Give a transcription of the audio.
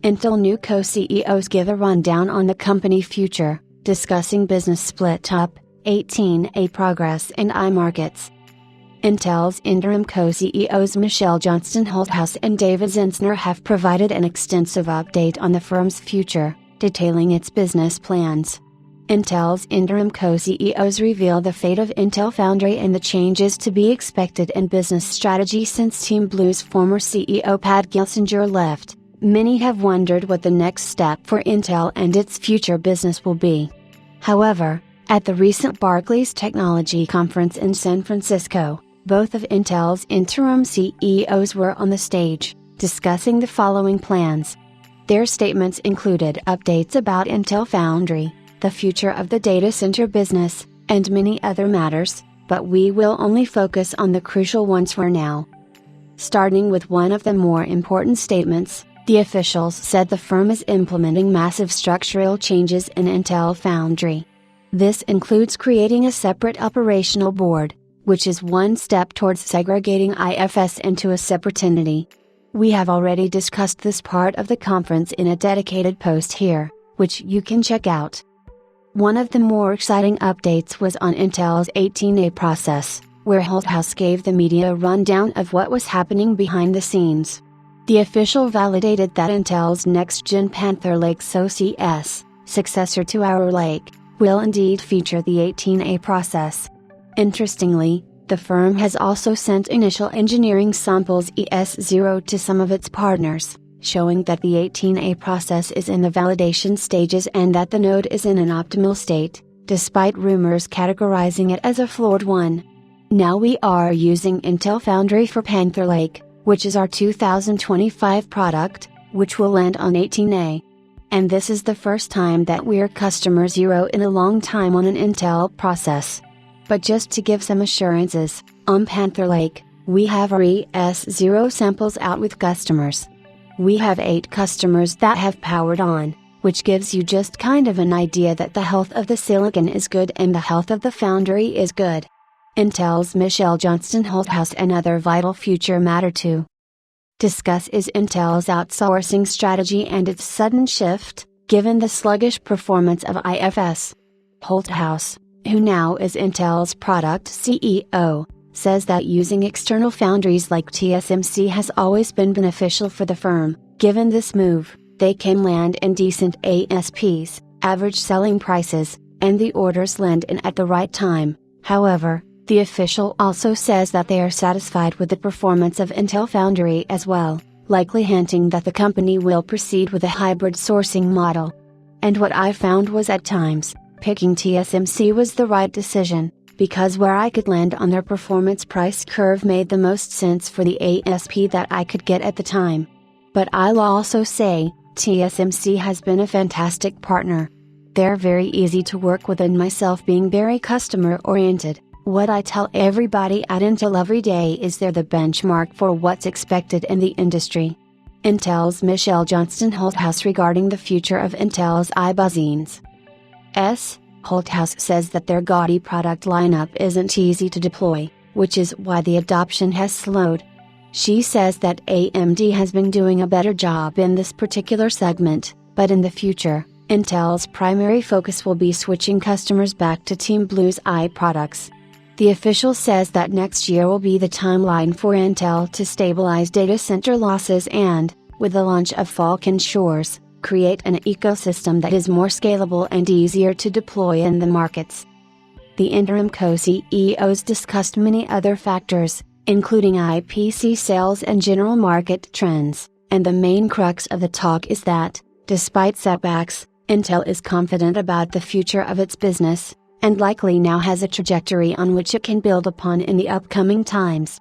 Intel new co-CEOs give a rundown on the company future, discussing business split up, 18A progress and iMarkets. Intel's interim co-CEOs Michelle Johnston Holthaus and David Zinsner have provided an extensive update on the firm's future, detailing its business plans. Intel's interim co-CEOs reveal the fate of Intel Foundry and the changes to be expected in business strategy since Team Blue's former CEO Pat Gelsinger left. Many have wondered what the next step for Intel and its future business will be. However, at the recent Barclays Technology Conference in San Francisco, both of Intel's interim CEOs were on the stage, discussing the following plans. Their statements included updates about Intel Foundry, the future of the data center business, and many other matters, but we will only focus on the crucial ones for now. Starting with one of the more important statements, the officials said the firm is implementing massive structural changes in Intel Foundry. This includes creating a separate operational board, which is one step towards segregating IFS into a separate entity. We have already discussed this part of the conference in a dedicated post here, which you can check out. One of the more exciting updates was on Intel's 18A process, where Holthaus gave the media a rundown of what was happening behind the scenes. The official validated that Intel's next-gen Panther Lake SoCs, successor to Arrow Lake, will indeed feature the 18A process. Interestingly, the firm has also sent initial engineering samples ES0 to some of its partners, showing that the 18A process is in the validation stages and that the node is in an optimal state, despite rumors categorizing it as a flawed one. Now we are using Intel Foundry for Panther Lake, which is our 2025 product, which will land on 18A. And this is the first time that we're customer zero in a long time on an Intel process. But just to give some assurances, on Panther Lake, we have our ES0 samples out with customers. We have 8 customers that have powered on, which gives you just kind of an idea that the health of the silicon is good and the health of the foundry is good. Intel's Michelle Johnston Holthaus another vital future matter to discuss is Intel's outsourcing strategy and its sudden shift, given the sluggish performance of IFS. Holthaus, who now is Intel's product CEO, says that using external foundries like TSMC has always been beneficial for the firm. Given this move, they can land in decent ASPs, average selling prices, and the orders land in at the right time. However, the official also says that they are satisfied with the performance of Intel Foundry as well, likely hinting that the company will proceed with a hybrid sourcing model. And what I found was at times, picking TSMC was the right decision, because where I could land on their performance price curve made the most sense for the ASP that I could get at the time. But I'll also say, TSMC has been a fantastic partner. They're very easy to work with, and myself being very customer oriented. What I tell everybody at Intel every day is they're the benchmark for what's expected in the industry. Intel's Michelle Johnston Holthaus regarding the future of Intel's iBuzzines. Holthaus says that their gaudy product lineup isn't easy to deploy, which is why the adoption has slowed. She says that AMD has been doing a better job in this particular segment, but in the future, Intel's primary focus will be switching customers back to Team Blue's i products. The official says that next year will be the timeline for Intel to stabilize data center losses and, with the launch of Falcon Shores, create an ecosystem that is more scalable and easier to deploy in the markets. The interim co-CEOs discussed many other factors, including IPC sales and general market trends, and the main crux of the talk is that, despite setbacks, Intel is confident about the future of its business, and likely now has a trajectory on which it can build upon in the upcoming times.